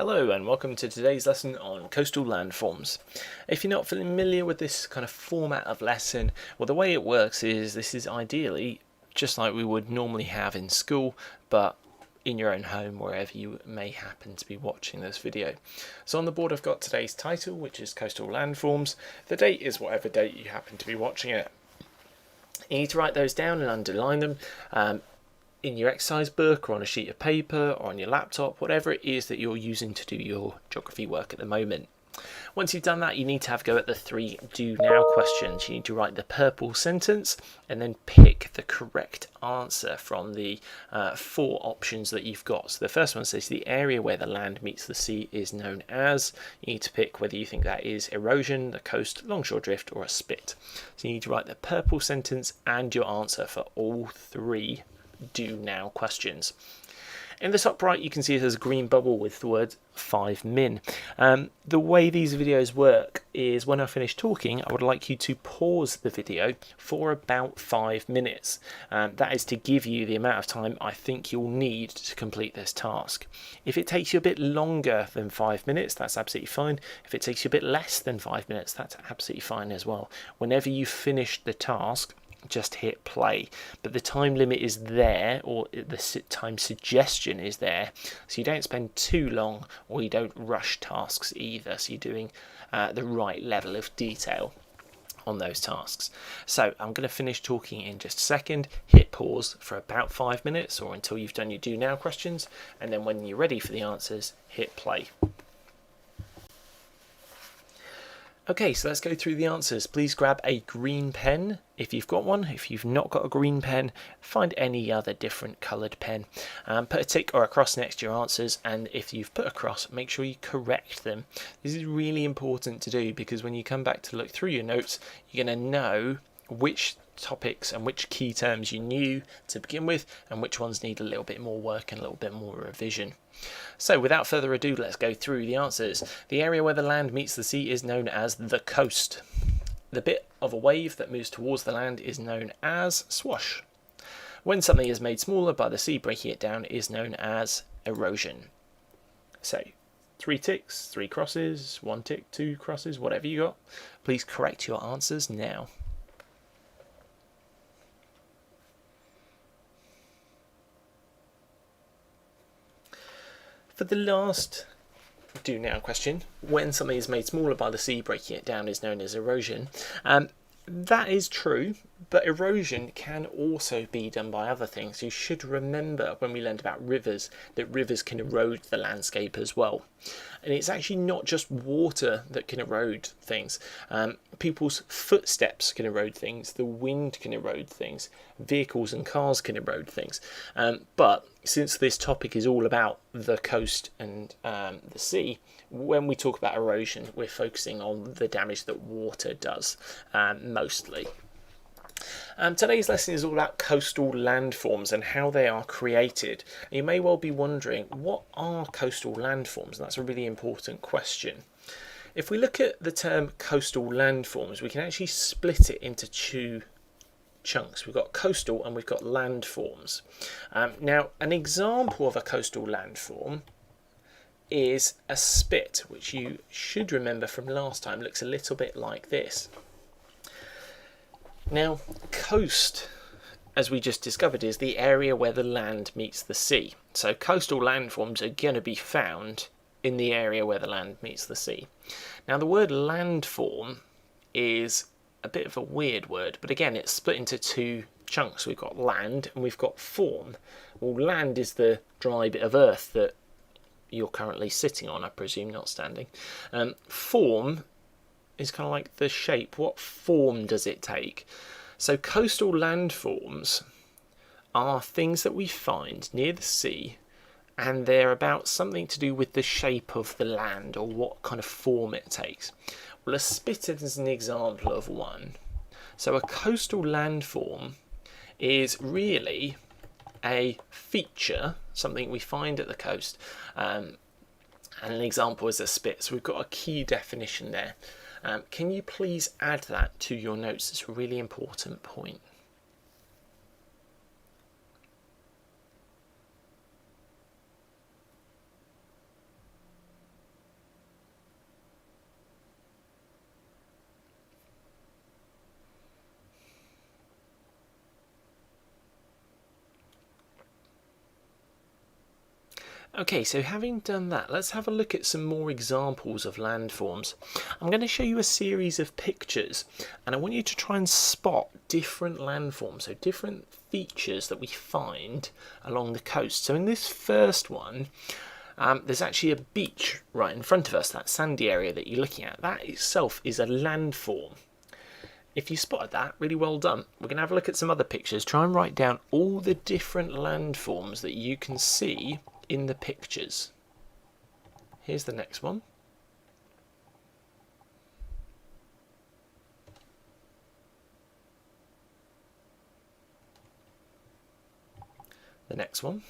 Hello and welcome to today's lesson on coastal landforms. If you're not familiar with this kind of format of lesson, well, the way it works is this is ideally just like we would normally have in school, but in your own home, wherever you may happen to be watching this video. So on the board I've got today's title, which is Coastal Landforms. The date is whatever date you happen to be watching it. You need to write those down and underline them in your exercise book or on a sheet of paper or on your laptop, whatever it is that you're using to do your geography work at the moment. Once you've done that, you need to have a go at the 3 do now questions. You need to write the purple sentence and then pick the correct answer from the 4 options that you've got. So the first one says the area where the land meets the sea is known as. You need to pick whether you think that is erosion, the coast, longshore drift or a spit. So you need to write the purple sentence and your answer for all 3 do now questions. In the top right you can see there's a green bubble with the word 5 min. The way these videos work is when I finish talking I would like you to pause the video for about 5 minutes. That is to give you the amount of time I think you'll need to complete this task. If it takes you a bit longer than 5 minutes, that's absolutely fine. If it takes you a bit less than 5 minutes, that's absolutely fine as well. Whenever you finish the task, just hit play, but the time limit is there, or the time suggestion is there, so you don't spend too long or you don't rush tasks either, so you're doing the right level of detail on those tasks. So I'm going to finish talking in just a second, hit pause for about 5 minutes or until you've done your do now questions, and then when you're ready for the answers, hit play. Okay, so let's go through the answers. Please grab a green pen if you've got one. If you've not got a green pen, find any other different coloured pen. Put a tick or a cross next to your answers, and if you've put a cross, make sure you correct them. This is really important to do because when you come back to look through your notes, you're going to know which topics and which key terms you knew to begin with and which ones need a little bit more work and a little bit more revision. So without further ado, let's go through the answers. The area where the land meets the sea is known as the coast. The bit of a wave that moves towards the land is known as swash. When something is made smaller by the sea breaking it down is known as erosion. So 3 ticks, 3 crosses, 1 tick, 2 crosses, whatever you got. Please correct your answers now. For the last do now question, when something is made smaller by the sea breaking it down is known as erosion. That is true, but erosion can also be done by other things. You should remember when we learned about rivers that rivers can erode the landscape as well. And it's actually not just water that can erode things. People's footsteps can erode things, the wind can erode things, vehicles and cars can erode things. But since this topic is all about the coast and the sea, when we talk about erosion, we're focusing on the damage that water does, mostly. Today's lesson is all about coastal landforms and how they are created. You may well be wondering, what are coastal landforms? And that's a really important question. If we look at the term coastal landforms, we can actually split it into 2 chunks. We've got coastal and we've got landforms. Now, an example of a coastal landform is a spit, which you should remember from last time looks a little bit like this. Now, coast, as we just discovered, is the area where the land meets the sea. So coastal landforms are going to be found in the area where the land meets the sea. Now, the word landform is a bit of a weird word, but again, it's split into 2 chunks. We've got land and we've got form. Well, land is the dry bit of earth that you're currently sitting on, I presume, not standing. Form is kind of like the shape. What form does it take? So coastal landforms are things that we find near the sea, and they're about something to do with the shape of the land or what kind of form it takes. Well, a spit is an example of one. So a coastal landform is really a feature, something we find at the coast, and an example is a spit. So we've got a key definition there. Can you please add that to your notes? It's a really important point. Okay, so having done that, let's have a look at some more examples of landforms. I'm going to show you a series of pictures, and I want you to try and spot different landforms, so different features that we find along the coast. So in this first one, there's actually a beach right in front of us, that sandy area that you're looking at. That itself is a landform. If you spotted that, really well done. We're going to have a look at some other pictures, try and write down all the different landforms that you can see in the pictures. Here's the next one. The next one.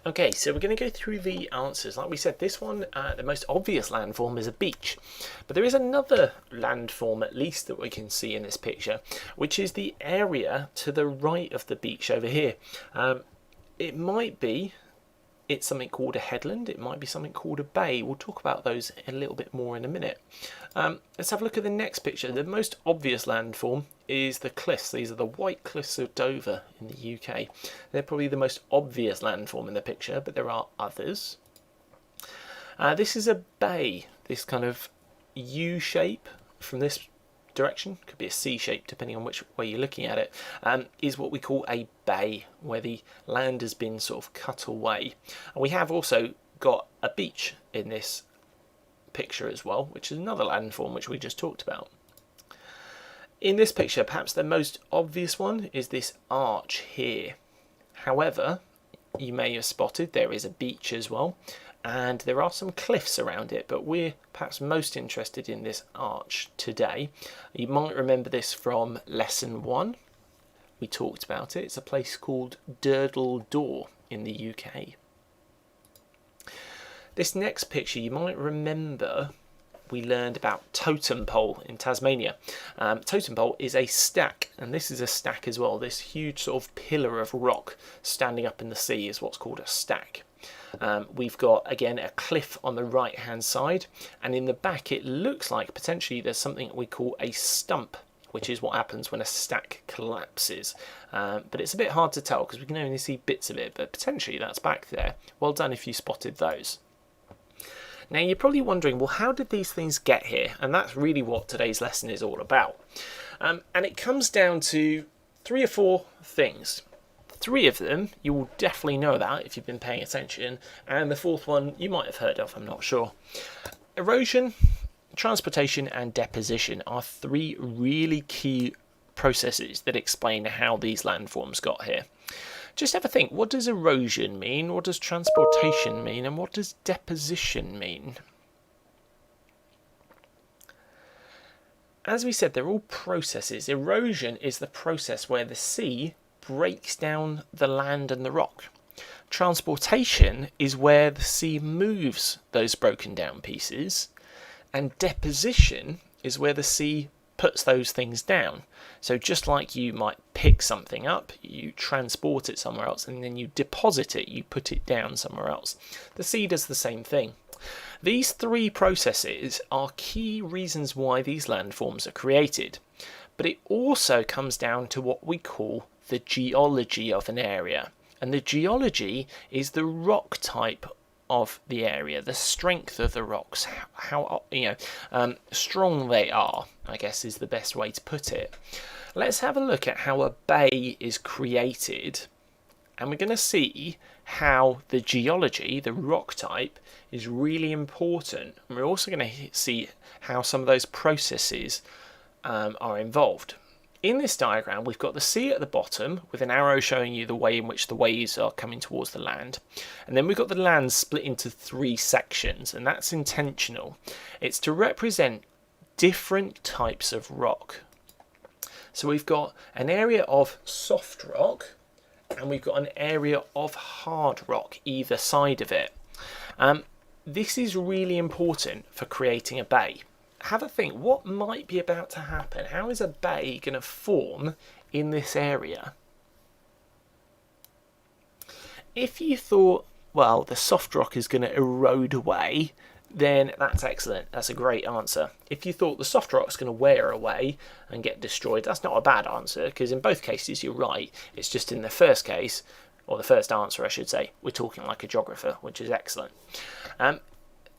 Okay, so we're going to go through the answers. Like we said, this one, the most obvious landform is a beach. But there is another landform, at least, that we can see in this picture, which is the area to the right of the beach over here. It might be it's something called a headland, it might be something called a bay. We'll talk about those a little bit more in a minute. Let's have a look at the next picture. The most obvious landform is the cliffs. These are the White Cliffs of Dover in the UK. They're probably the most obvious landform in the picture, but there are others. This is a bay, this kind of U shape from this direction, could be a C shape depending on which way you're looking at it, is what we call a bay, where the land has been sort of cut away. And we have also got a beach in this picture as well, which is another landform which we just talked about. In this picture, perhaps the most obvious one is this arch here. However, you may have spotted there is a beach as well, and there are some cliffs around it, but we're perhaps most interested in this arch today. You might remember this from lesson 1. We talked about it. It's a place called Durdle Door in the UK. This next picture, you might remember we learned about totem pole in Tasmania. Totem pole is a stack, and this is a stack as well. This huge sort of pillar of rock standing up in the sea is what's called a stack. We've got, again, a cliff on the right hand side, and in the back it looks like potentially there's something we call a stump, which is what happens when a stack collapses. But it's a bit hard to tell because we can only see bits of it, but potentially that's back there. Well done if you spotted those. Now you're probably wondering, well, how did these things get here? And that's really what today's lesson is all about. And it comes down to 3 or 4 things. 3 of them you will definitely know about if you've been paying attention, and the 4th one you might have heard of, I'm not sure. Erosion, transportation and deposition are 3 really key processes that explain how these landforms got here. Just have a think, what does erosion mean, what does transportation mean, and what does deposition mean? As we said, they're all processes. Erosion is the process where the sea breaks down the land and the rock. Transportation is where the sea moves those broken down pieces, and deposition is where the sea puts those things down. So just like you might pick something up, you transport it somewhere else, and then you deposit it, you put it down somewhere else. The sea does the same thing. These 3 processes are key reasons why these landforms are created, but it also comes down to what we call the geology of an area. And the geology is the rock type of the area, the strength of the rocks, how strong they are, I guess is the best way to put it. Let's have a look at how a bay is created, and we're going to see how the geology, the rock type, is really important. And we're also going to see how some of those processes are involved. In this diagram, we've got the sea at the bottom with an arrow showing you the way in which the waves are coming towards the land. And then we've got the land split into 3 sections, and that's intentional. It's to represent different types of rock. So we've got an area of soft rock and we've got an area of hard rock either side of it. This is really important for creating a bay. Have a think, what might be about to happen? How is a bay going to form in this area? If you thought, well, the soft rock is going to erode away, then that's excellent. That's a great answer. If you thought the soft rock is going to wear away and get destroyed, that's not a bad answer, because in both cases you're right. It's just in the first case, or the first answer I should say, we're talking like a geographer, which is excellent.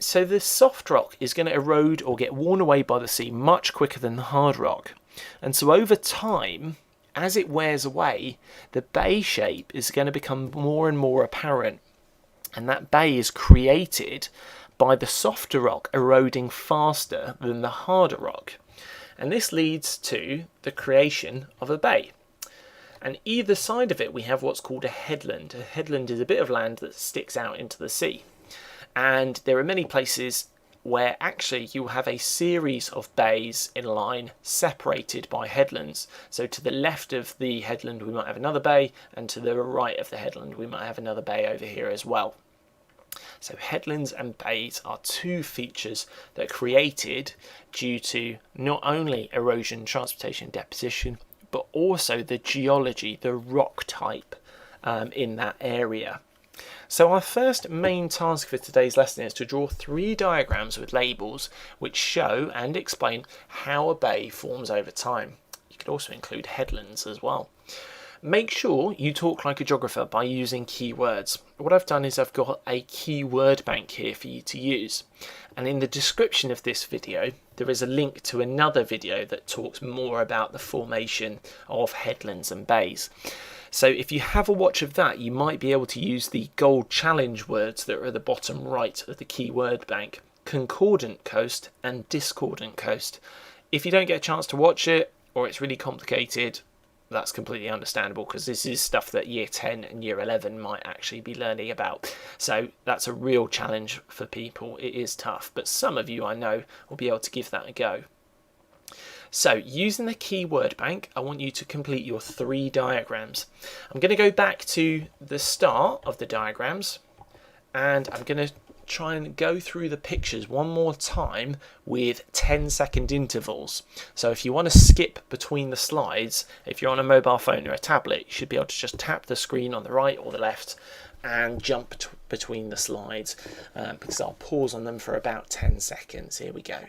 So the soft rock is going to erode or get worn away by the sea much quicker than the hard rock. And so over time, as it wears away, the bay shape is going to become more and more apparent. And that bay is created by the softer rock eroding faster than the harder rock. And this leads to the creation of a bay. And either side of it we have what's called a headland. A headland is a bit of land that sticks out into the sea. And there are many places where actually you have a series of bays in a line separated by headlands. So to the left of the headland we might have another bay, and to the right of the headland we might have another bay over here as well. So headlands and bays are two features that are created due to not only erosion, transportation, deposition, but also the geology, the rock type in that area. So our first main task for today's lesson is to draw 3 diagrams with labels which show and explain how a bay forms over time. You could also include headlands as well. Make sure you talk like a geographer by using keywords. What I've done is I've got a keyword bank here for you to use. And in the description of this video, there is a link to another video that talks more about the formation of headlands and bays. So if you have a watch of that, you might be able to use the gold challenge words that are at the bottom right of the keyword bank: concordant coast and discordant coast. If you don't get a chance to watch it, or it's really complicated, that's completely understandable, because this is stuff that year 10 and year 11 might actually be learning about. So that's a real challenge for people. It is tough, but some of you I know will be able to give that a go. So using the keyword bank, I want you to complete your 3 diagrams. I'm going to go back to the start of the diagrams, and I'm going to try and go through the pictures one more time with 10-second intervals. So if you want to skip between the slides, if you're on a mobile phone or a tablet, you should be able to just tap the screen on the right or the left and jump between the slides, because I'll pause on them for about 10 seconds. Here we go.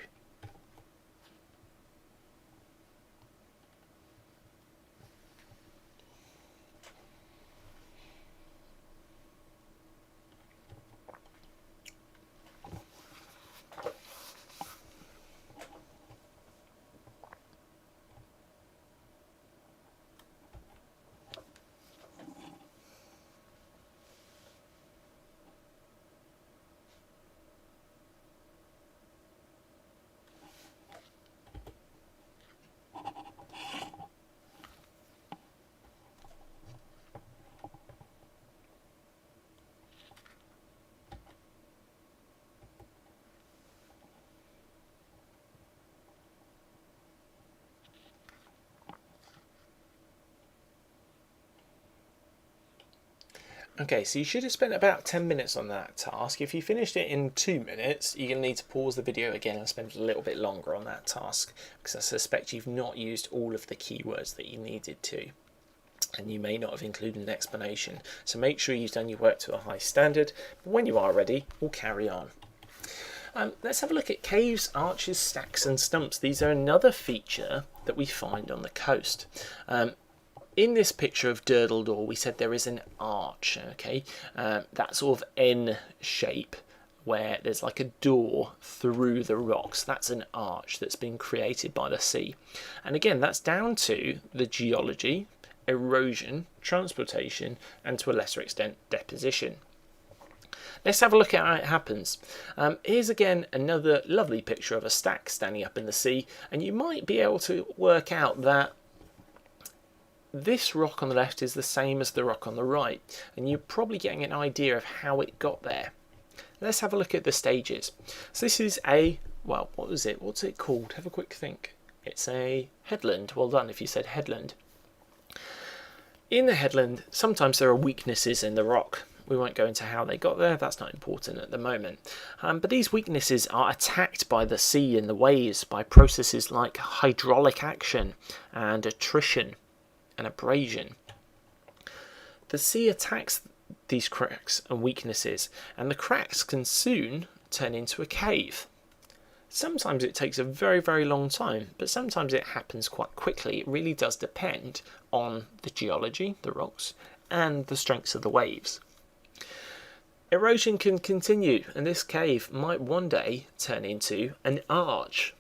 Okay, so you should have spent about 10 minutes on that task. If you finished it in 2 minutes, you're going to need to pause the video again and spend a little bit longer on that task, because I suspect you've not used all of the keywords that you needed to, and you may not have included an explanation. So make sure you've done your work to a high standard. But when you are ready, we'll carry on. Let's have a look at caves, arches, stacks and stumps. These are another feature that we find on the coast. In this picture of Durdledor, we said there is an arch, okay? That sort of N shape where there's like a door through the rocks. That's an arch that's been created by the sea. And again, that's down to the geology, erosion, transportation, and to a lesser extent, deposition. Let's have a look at how it happens. Here's again another lovely picture of a stack standing up in the sea, and you might be able to work out that this rock on the left is the same as the rock on the right, and you're probably getting an idea of how it got there. Let's have a look at the stages. So this is a, well, what was it? What's it called? Have a quick think. It's a headland. Well done if you said headland. In the headland, sometimes there are weaknesses in the rock. We won't go into how they got there, that's not important at the moment. But these weaknesses are attacked by the sea and the waves by processes like hydraulic action and attrition and abrasion. The sea attacks these cracks and weaknesses, and the cracks can soon turn into a cave. Sometimes it takes a very, very long time, but sometimes it happens quite quickly. It really does depend on the geology, the rocks, and the strengths of the waves. Erosion can continue, and this cave might one day turn into an arch.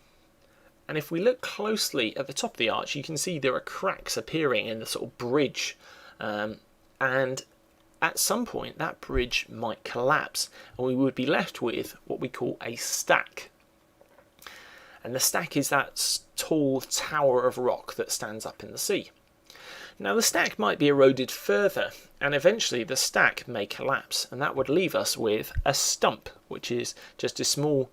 And if we look closely at the top of the arch, you can see there are cracks appearing in the sort of bridge. And at some point, that bridge might collapse, and we would be left with what we call a stack. And the stack is that tall tower of rock that stands up in the sea. Now the stack might be eroded further, and eventually the stack may collapse, and that would leave us with a stump, which is just a small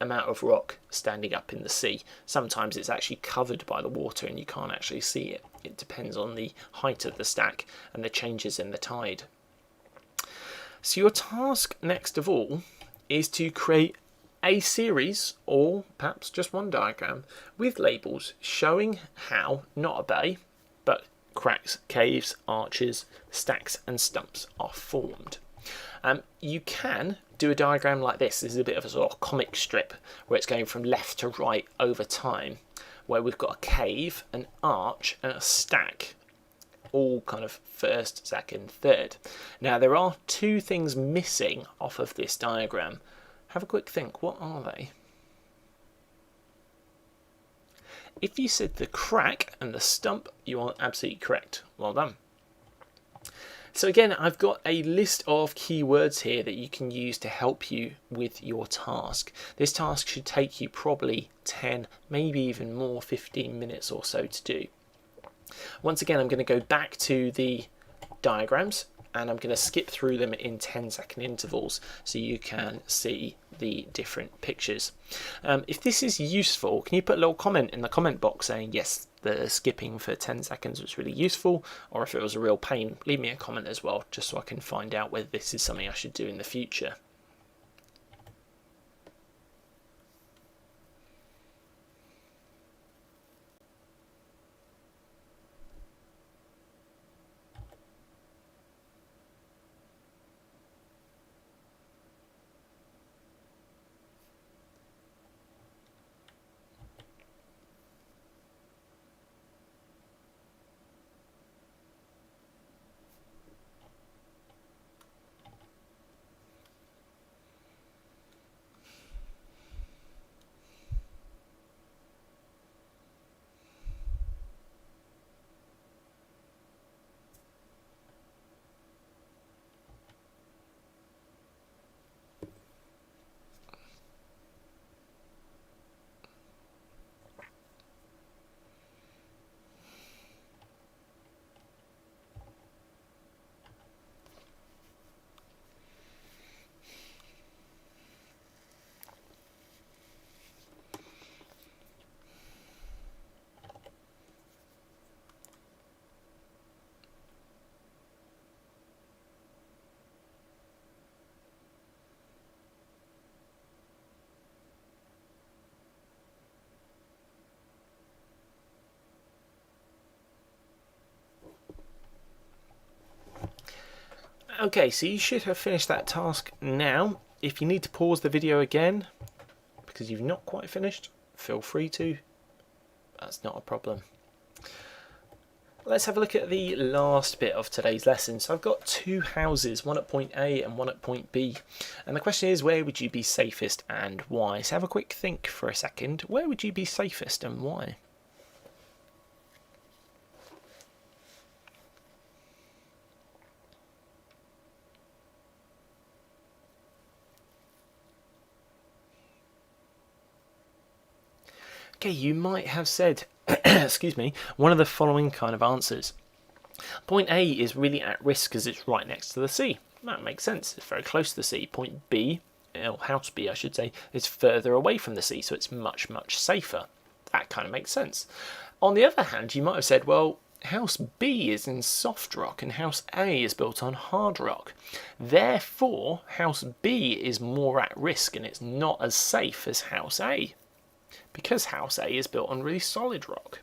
amount of rock standing up in the sea. Sometimes it's actually covered by the water and you can't actually see it. It depends on the height of the stack and the changes in the tide. So your task next of all is to create a series, or perhaps just one diagram, with labels showing how not a bay, but cracks, caves, arches, stacks and stumps are formed. You can do a diagram like this. This is a bit of a sort of comic strip where it's going from left to right over time, where we've got a cave, an arch and a stack, all kind of first, second, third. Now there are two things missing off of this diagram. Have a quick think, what are they? If you said the crack and the stump, you are absolutely correct. Well done. So again, I've got a list of keywords here that you can use to help you with your task. This task should take you probably 10, maybe even more, 15 minutes or so to do. Once again, I'm going to go back to the diagrams and I'm going to skip through them in 10-second intervals so you can see the different pictures. If this is useful, can you put a little comment in the comment box saying yes, the skipping for 10 seconds was really useful, or if it was a real pain, leave me a comment as well, just so I can find out whether this is something I should do in the future. Okay, so you should have finished that task now. If you need to pause the video again because you've not quite finished, feel free to. That's not a problem. Let's have a look at the last bit of today's lesson. So I've got two houses, one at point A and one at point B. And the question is, where would you be safest and why? So have a quick think for a second. Where would you be safest and why? Okay, you might have said, excuse me, one of the following kind of answers. Point A is really at risk because it's right next to the sea. That makes sense, it's very close to the sea. Point B, or house B I should say, is further away from the sea, so it's much, much safer. That kind of makes sense. On the other hand, you might have said, well, house B is in soft rock and house A is built on hard rock. Therefore, house B is more at risk and it's not as safe as house A, because house A is built on really solid rock.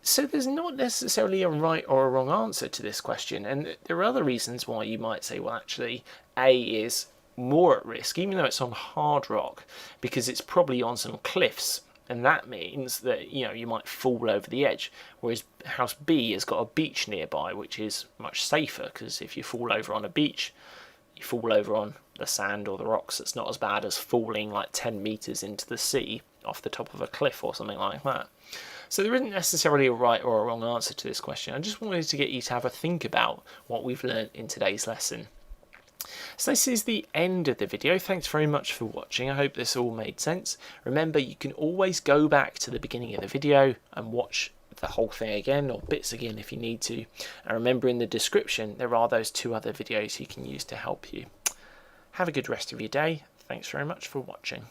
So there's not necessarily a right or a wrong answer to this question, and there are other reasons why you might say, well, actually A is more at risk, even though it's on hard rock, because it's probably on some cliffs, and that means that you might fall over the edge, whereas house B has got a beach nearby, which is much safer, because if you fall over on a beach, you fall over on the sand or the rocks. It's not as bad as falling like 10 meters into the sea off the top of a cliff or something like that. So there isn't necessarily a right or a wrong answer to this question. I just wanted to get you to have a think about what we've learned in today's lesson. So this is the end of the video. Thanks very much for watching. I hope this all made sense. Remember, you can always go back to the beginning of the video and watch the whole thing again, or bits again if you need to. And remember, in the description there are those 2 other videos you can use to help you. Have a good rest of your day. Thanks very much for watching.